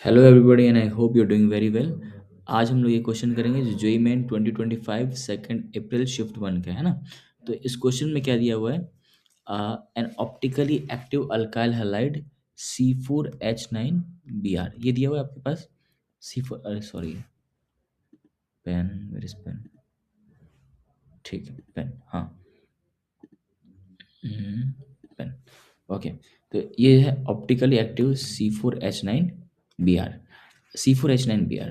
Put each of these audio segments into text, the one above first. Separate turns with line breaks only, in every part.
Hello everybody and I hope you are doing very well. आज हम लोग ये क्वेश्चन करेंगे जो JEE Main 2025 second April shift one का है ना। तो इस क्वेश्चन में क्या दिया हुआ है, an optically active alkyl halide C4H9Br, ये दिया हुआ है आपके पास। C4, अरे sorry, pen, where is pen, ठीक है पेन, हाँ, पेन, ओके। तो ये है optically active C4H9Br, C4H9Br,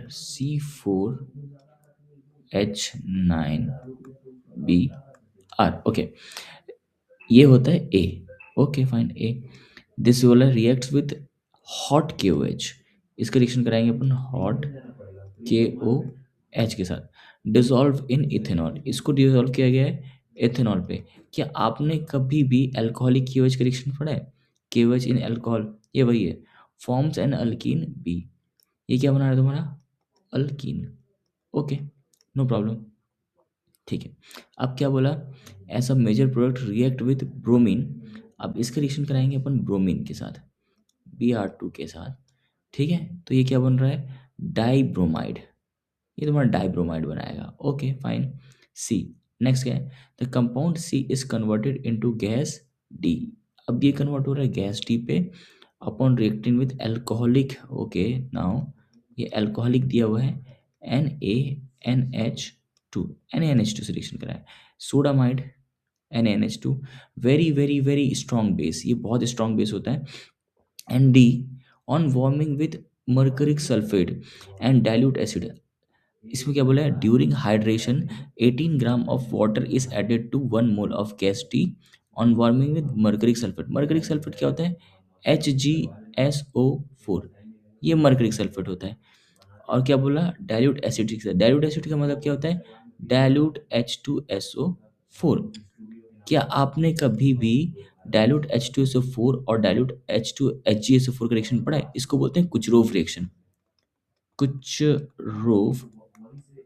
okay. ये होता है ए, ओके फाइन ए। दिस वाला रिएक्ट्स विथ हॉट के ओ एच, इसका रिएक्शन कराएंगे अपन हॉट के ओ एच के साथ। डिसॉल्व इन इथेनॉल, इसको डिसॉल्व किया गया है इथेनॉल पे। क्या आपने कभी भी अल्कोहलिक के ओ एच का रिएक्शन पढ़ा है? के ओ एच इन अल्कोहल, ये वही है। फॉर्म्स एन अल्कीन बी, ये क्या बना रहा है तुम्हारा? अल्कीन, ओके, नो प्रॉब्लम, ठीक है। अब क्या बोला, ऐसा major product react with bromine. अब इसका रिएक्शन कराएंगे अपन ब्रोमीन के साथ, Br2 के साथ, ठीक है। तो ये क्या बन रहा है? डाइब्रोमाइड, ये तुम्हारा डाइब्रोमाइड बनाएगा, ओके फाइन। सी, नेक्स्ट क्या है? The compound C is converted into gas D. अब ये कन्वर्ट हो रहा है गैस डी पे upon reacting with alcoholic, okay. Now ये अल्कोहलिक दिया हुआ है NaNH2, NaNH2 से रिएक्शन करा है। Sodamide NaNH2, very very very strong base, ये बहुत स्ट्रॉन्ग बेस होता है। And D on warming with mercuric sulphate and dilute acid, इसमें क्या बोला है? During hydration 18 gram of water is added to 1 mole of gas T on warming with mercuric sulphate. Mercuric sulphate क्या होता है? HgSO4, ये मर्करिक सल्फेट होता है। और क्या बोला? डाइल्यूट एसिड से, डाइल्यूट एसिड का मतलब क्या होता है? Dilute H2SO4। क्या आपने कभी भी डाइल्यूट H2SO4 और डाइल्यूट H2HgSO4 का रिएक्शन पढ़ा है? इसको बोलते हैं कुचरोव रिएक्शन, कुचरोव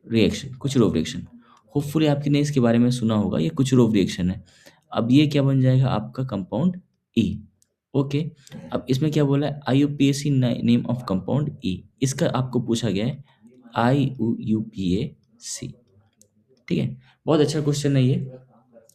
रिएक्शन, कुचरोव रिएक्शन। होपफुली आपने इसके बारे में सुना होगा, ये कुचरोव रिएक्शन है। अब ये क्या बन जाएगा आपका कंपाउंड ई, ओके। अब इसमें क्या बोला है? IUPAC नेम ऑफ कंपाउंड ई, इसका आपको पूछा गया है IUPAC, ठीक है। बहुत अच्छा क्वेश्चन है ये,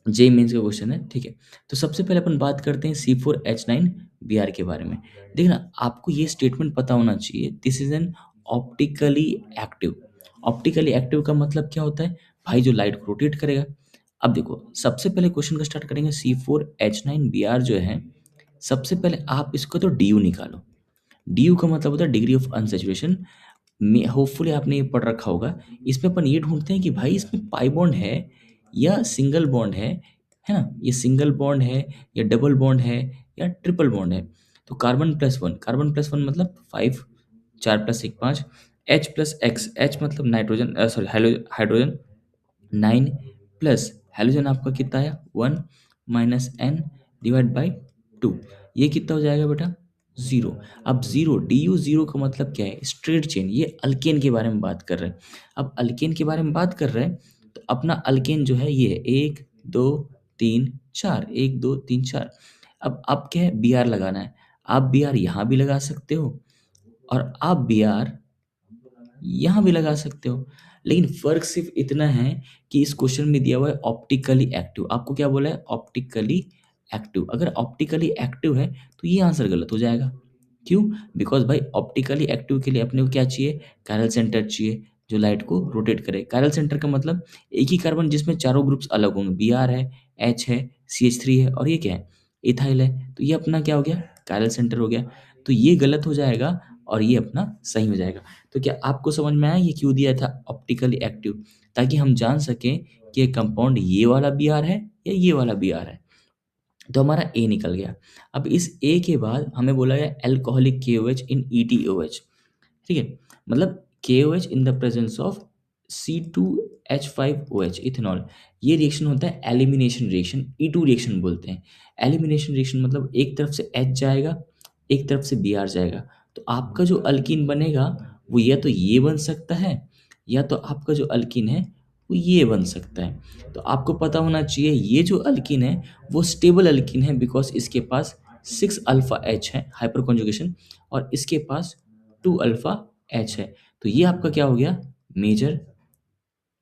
जे मेंस का क्वेश्चन है, ठीक है। तो सबसे पहले अपन बात करते हैं C4H9Br के बारे में। देखना, आपको ये स्टेटमेंट पता होना चाहिए, this is an optically active. Optically active का मतलब क्या होता है भाई? जो लाइट को रोटेट करेगा। अब देखो, सबसे पहले क्वेश्चन का स्टार्ट करेंगे। C4H9Br जो है, सबसे पहले आप इसको तो DU निकालो। DU का मतलब होता है डिग्री ऑफ अनसेचुरेशन। में होपफुली आपने ये पढ़ रखा होगा। इसमें अपन ये ढूंढते हैं कि भाई इसमें पाई बॉन्ड है या सिंगल बॉन्ड है ना? ये सिंगल बॉन्ड है या डबल बॉन्ड है या ट्रिपल बॉन्ड है? तो carbon plus one, carbon plus one मतलब 5, 4 plus 1 5। H plus x, H मतलब nitrogen, sorry hydrogen, 9 plus halogen आपका कितना आया? 1 माइनस एन डिवाइड बाई 2, ये कितना हो जाएगा बेटा? जीरो। अब जीरो, DU जीरो का मतलब क्या है? स्ट्रेट चेन, ये अल्केन के बारे में बात कर रहे हैं। अब अल्केन के बारे में बात कर रहे हैं, तो अपना अल्केन जो है ये 1 2 3 4, 1 2 3 4। अब आप क्या है? Br लगाना है। आप Br यहाँ भी लगा सकते हो और आप Br यहाँ भी लगा सकते हो, लेकिन फर्क सिर्फ इतना है कि इस क्वेश्चन में दिया हुआ है ऑप्टिकली एक्टिव। आपको क्या बोला है? Optically active. अगर ऑप्टिकली एक्टिव है तो ये आंसर गलत हो जाएगा। क्यों? बिकॉज भाई ऑप्टिकली एक्टिव के लिए अपने को क्या चाहिए? कायरल सेंटर चाहिए जो लाइट को रोटेट करे। कायरल सेंटर का मतलब एक ही कार्बन जिसमें चारों ग्रुप्स अलग होंगे। Br है, H है, CH3 है और ये क्या है? इथाइल है। तो ये अपना क्या हो गया? कायरल सेंटर हो गया। तो ये गलत हो जाएगा और ये अपना सही हो जाएगा। तो क्या आपको समझ में आया ये क्यों दिया था ऑप्टिकली एक्टिव? ताकि हम जान सकें कि ये कंपाउंड ये वाला Br है या ये वाला Br है। तो हमारा ए निकल गया। अब इस ए के बाद हमें बोला गया अल्कोहलिक KOH इन ETOH, ठीक है। मतलब KOH in the presence of C2H5OH, ethanol. ये रिएक्शन होता है एलिमिनेशन रिएक्शन, E2 रिएक्शन बोलते हैं। एलिमिनेशन रिएक्शन मतलब एक तरफ से H जाएगा, एक तरफ से Br जाएगा। तो आपका जो अल्कीन बनेगा वो या तो ये बन सकता है या तो आपका जो अल्कीन है वो ये बन सकता है। तो आपको पता होना चाहिए ये जो अल्कीन है वो स्टेबल अल्कीन है, बिकॉज इसके पास 6 अल्फा H है, हाइपर कॉन्जुगेशन, और इसके पास 2 अल्फा एच है। तो ये आपका क्या हो गया, मेजर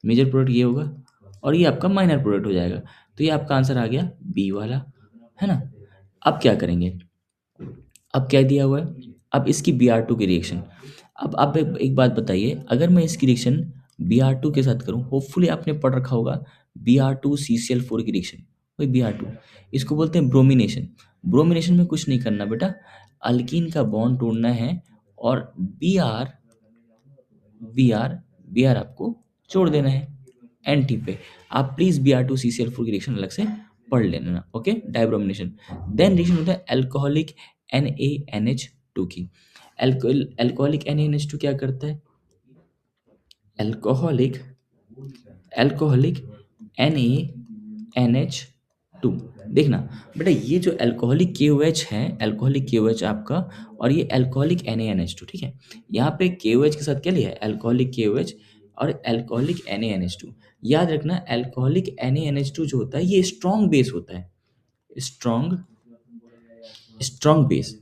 मेजर प्रोडक्ट ये होगा, और ये आपका माइनर प्रोडक्ट हो जाएगा। तो ये आपका आंसर आ गया बी वाला, है ना। अब क्या करेंगे, अब क्या दिया हुआ है, अब इसकी Br2 की रिएक्शन। अब आप एक बात बताइए, अगर मैं इसकी रिएक्शन Br2 के साथ करूं, होपफुली आपने पढ़ रखा होगा Br2 CCl4 की रिएक्शन, वही Br2, इसको बोलते हैं ब्रोमिनेशन। ब्रोमिनेशन में कुछ नहीं करना बेटा, अल्कीन का बॉन्ड तोड़ना है और Br Br Br आपको छोड़ देना है एंटी पे। आप प्लीज Br2 CCl4 की रिएक्शन अलग से पढ़ लेना, ओके। डाइब्रोमिनेशन, देन रिएक्शन होता है अल्कोहलिक NaNH2 की। अल्कोहलिक NaNH2 क्या करता है, अल्कोहलिक अल्कोहलिक NaNH2। देखना बेटा, ये जो अल्कोहलिक KOH है, अल्कोहलिक KOH आपका, और ये अल्कोहलिक NaNH2, ठीक है। यहाँ पे KOH के साथ क्या लिया है, अल्कोहलिक KOH और अल्कोहलिक NaNH2। याद रखना, अल्कोहलिक NaNH2 जो होता है ये स्ट्रॉन्ग बेस होता है, strong strong base,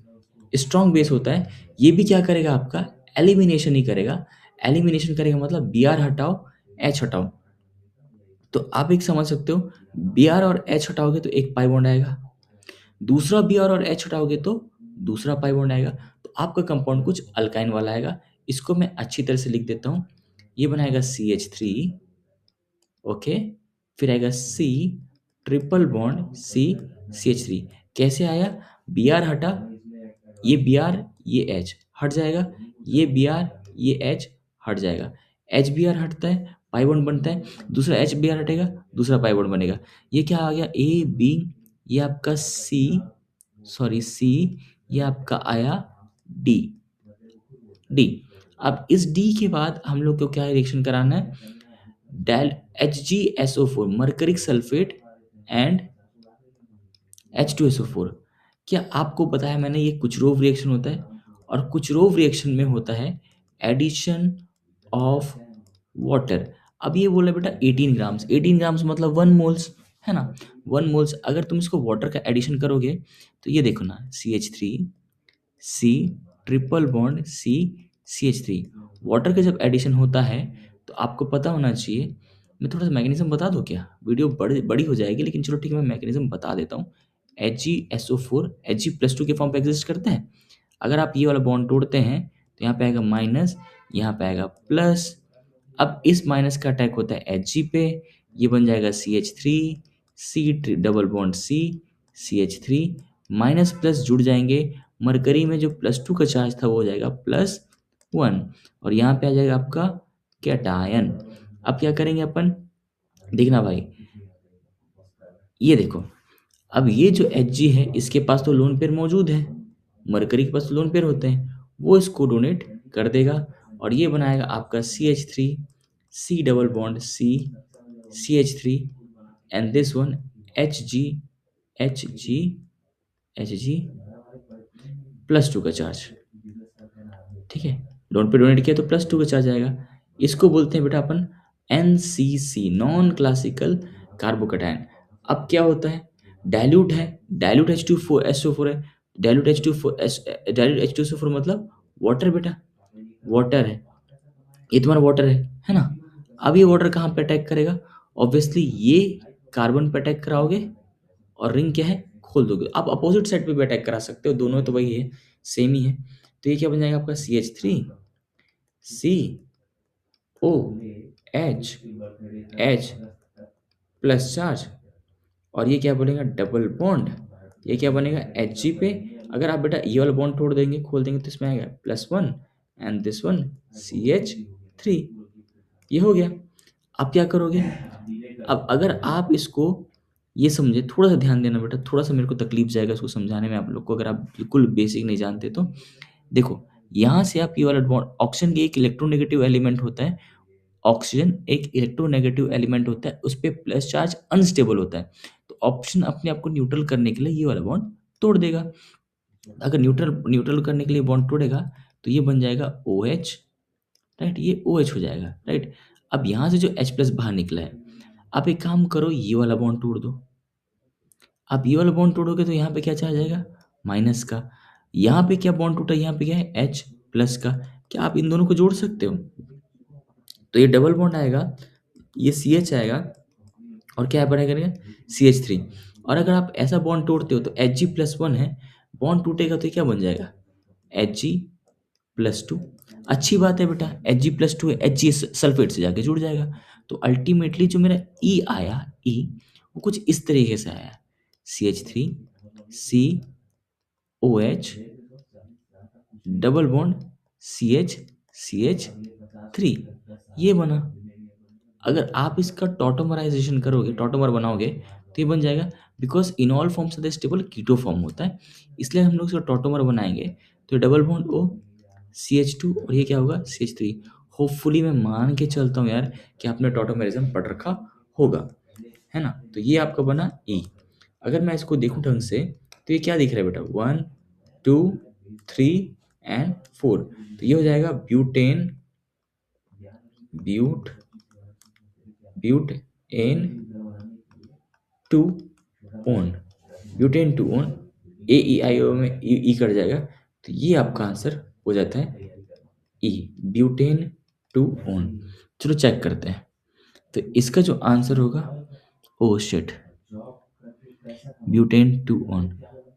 strong base होता है। ये भी क्या करेगा आपका, एलिमिनेशन ही करेगा। एलिमिनेशन करेगा मतलब Br हटाओ, H हटाओ। तो आप एक समझ सकते हो, Br और H हटाओगे तो एक पाई बॉन्ड आएगा, दूसरा Br और H हटाओगे तो दूसरा पाई बॉन्ड आएगा। तो आपका कंपाउंड कुछ अल्काइन वाला आएगा। इसको मैं अच्छी तरह से लिख देता हूँ, ये बनाएगा CH3, ओके। फिर आएगा C triple bond C CH3। कैसे आया, Br हटा, ये Br ये H हट जाएगा, ये Br ये H हट जाएगा, HBr हटता है, पाई बॉन्ड बनता है, दूसरा HBr हटेगा, दूसरा पाई बॉन्ड बनेगा। ये क्या आ गया, AB, ये आपका C, ये आपका आया D, D। अब इस D के बाद हम लोग को क्या रिएक्शन कराना है, del HgSO4 mercuric sulphate and H2SO4। क्या आपको पता है मैंने, ये कुचरोव रिएक्शन होता है, और कुचरोव रिएक्शन में होता है एडिशन ऑफ वाटर। अब ये बोला बेटा 18 ग्राम्स, 18 ग्राम्स मतलब 1 मोल्स, है ना, 1 मोल्स। अगर तुम इसको वाटर का एडिशन करोगे तो ये देखो ना, CH3 C triple bond C CH3। Water का जब एडिशन होता है तो आपको पता होना चाहिए, मैं थोड़ा सा मैकेनिज्म बता दूं क्या, वीडियो बड़ी बड़ी हो जाएगी, लेकिन चलो ठीक है, मैं मैकेनिज्म बता देता हूँ। HgSO4 Hg+2 के फॉर्म पे एग्जिस्ट करते हैं। अगर आप ये वाला बॉन्ड तोड़ते हैं तो यहाँ पे आएगा माइनस, यहाँ पे आएगा प्लस। अब इस माइनस का अटैक होता है Hg पे, ये बन जाएगा CH3 C double bond C CH3, minus plus जुड़ जाएंगे, मरकरी में जो +2 का चार्ज था वो हो जाएगा +1, और यहाँ पे आ जाएगा आपका कैटायन। अब क्या करेंगे अपन, देखना भाई, ये देखो, अब ये जो Hg है इसके पास तो लोन पेयर मौजूद है, मरकरी के पास तो लोन पेयर होते हैं, वो इसको डोनेट कर देगा, और ये बनाएगा आपका CH3 C double bond C CH3 and this one Hg Hg Hg +2 का चार्ज, ठीक है। लोन पे डोनेट किया तो +2 का चार्ज आएगा। इसको बोलते हैं बेटा अपन NCC, नॉन क्लासिकल कार्बोकैटायन। अब क्या होता है, डाइल्यूट है, डाइल्यूट H2SO4 है, डाइल्यूट H2SO4 मतलब वाटर बेटा, वाटर है, ये तुम्हारा वाटर है ना। अब ये वाटर कहाँ पे अटैक करेगा, ऑब्वियसली ये कार्बन पे अटैक कराओगे, और रिंग क्या है, खोल दोगे। आप अपोजिट साइड पे भी अटैक करा सकते हो, दोनों तो वही है, सेम ही है। तो ये क्या बन जाएगा आपका CH3 C O H H plus charge, और ये क्या बनेगा, डबल बॉन्ड, ये क्या बनेगा Hg पे। अगर आप बेटा ये वाला बॉन्ड तोड़ देंगे, खोल देंगे, तो इसमें आएगा +1 एंड दिस वन CH3, ये हो गया। अब क्या करोगे, अब अगर आप इसको ये समझे, थोड़ा सा ध्यान देना बेटा, थोड़ा सा मेरे को तकलीफ जाएगा इसको समझाने में आप लोग को, अगर आप बिल्कुल बेसिक नहीं जानते तो। देखो, यहाँ से आप ये वाला बॉन्ड, ऑक्सीजन की एक इलेक्ट्रोनेगेटिव एलिमेंट होता है, ऑक्सीजन एक इलेक्ट्रोनेगेटिव एलिमेंट होता है, उस पे प्लस चार्ज अनस्टेबल होता है, तो ऑप्शन अपने आप को न्यूट्रल करने के लिए ये वाला बॉन्ड तोड़ देगा। अगर न्यूट्रल न्यूट्रल करने के लिए बॉन्ड तोड़ेगा तो ये बन जाएगा OH, राइट, ये OH हो जाएगा, राइट। अब यहाँ से जो H+ बाहर निकला है, आप एक काम करो, ये वाला बॉन्ड तोड़ दो। आप ये वाला बॉन्ड तोड़ोगे तो यहाँ पे क्या चार्ज आएगा, माइनस का। यहाँ पे क्या बॉन्ड टूटा, यहाँ पे क्या है प्लस का, क्या आप इन दोनों को जोड़ सकते हो? तो ये डबल बॉन्ड आएगा, ये सी एच आएगा, और क्या बनेगा करेगा सी एच थ्री। और अगर आप ऐसा बॉन्ड तोड़ते हो तो एच जी प्लस वन है, बॉन्ड टूटेगा तो ये क्या बन जाएगा एच जी प्लस टू। अच्छी बात है बेटा, एच जी प्लस टू है, एच जी सल्फेट से जाके जुड़ जाएगा। तो अल्टीमेटली जो मेरा ई आया, ई वो कुछ इस तरीके से आया, C H three C O H double bond C H three, ये बना। अगर आप इसका टॉटोमराइजेशन करोगे, टॉटोमर बनाओगे, तो ये बन जाएगा, because in all forms of the stable keto form होता है, इसलिए हम लोग इसका टॉटोमर बनाएंगे। तो double bond O C H two, और ये क्या होगा सी एच थ्री। होपफुली मैं मान के चलता हूँ यार कि आपने टॉटोमरिज्म पढ़ रखा होगा, है ना। तो ये आपका बना ई। अगर मैं इसको देखूं ढंग से, तो ये क्या दिख रहा है बेटा, one two three and four. तो ये हो जाएगा butane, but but en two one, butane two one, A E I O में ई कट जाएगा, तो ये आपका आंसर हो जाता है ई, ब्यूटेन टू ओन। चलो चेक करते हैं, तो इसका जो आंसर होगा, oh shit, butane two one,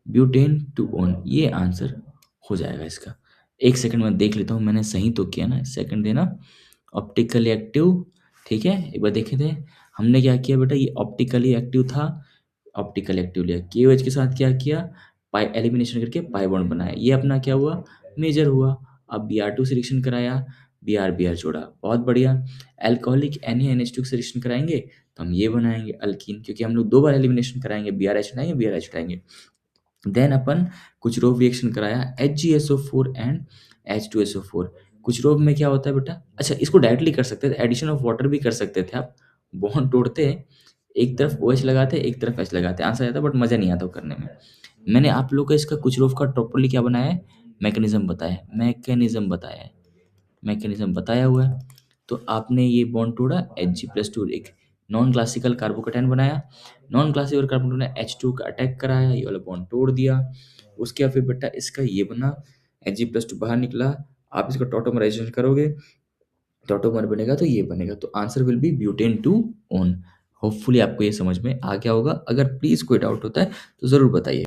butane two own, ये आंसर हो जाएगा इसका। एक सेकंड में देख लेता हूँ मैंने सही तो किया ना, सेकंड देना। ऑप्टिकली एक्टिव, ठीक है, एक बार देखे थे हमने क्या किया बेटा, ये ऑप्टिकली एक्टिव था, ऑप्टिकल एक्टिव लिया, केओएच के साथ क्या किया, पाई एलिमिनेशन करके पाई बॉन्ड बनाया, ये अपना क्या हुआ मेजर हुआ। अब बी आर टू सिलेक्शन कराया, बी आर जोड़ा, बहुत बढ़िया। एल्कोहलिक NaNH2 सिलेक्शन कराएंगे तो हम ये बनाएंगे अल्कीन, क्योंकि हम लोग दो बार एलिमिनेशन कराएंगे, बी आर एच हटाएंगे, बी आर एच हटाएंगे। देन अपन कुछ रोव रिएक्शन कराया, HgSO4 एंड H2SO4। कुछ रोव में क्या होता है बेटा, अच्छा इसको डायरेक्टली कर सकते थे, एडिशन ऑफ वाटर भी कर सकते थे आप, बॉन्ड तोड़ते एक तरफ OH लगाते एक तरफ H लगाते, आंसर आता बट मज़ा नहीं आता वो करने में। मैंने आप लोग का इसका कुछ रोव का प्रॉपरली क्या बनाया है, मैकेनिज्म बताया है, मैकेनिज्म बताया हुआ है। तो आपने ये बॉन्ड तोड़ा, Hg+2 एक नॉन क्लासिकल कार्बोकेटायन बनाया, नॉन क्लासिकल कार्बोकेटायन ने H2 का अटैक कराया, ये वाला बॉन्ड तोड़ दिया। उसके बाद फिर बेटा इसका ये बना, Hg+2 बाहर निकला, आप इसका टॉटोमराइजेशन करोगे, टॉटोमर बनेगा तो ये बनेगा, तो answer will be butane two own. Hopefully आपको ये समझ में आ गया होगा। अगर प्लीज़ कोई डाउट होता है तो ज़रूर बताइए।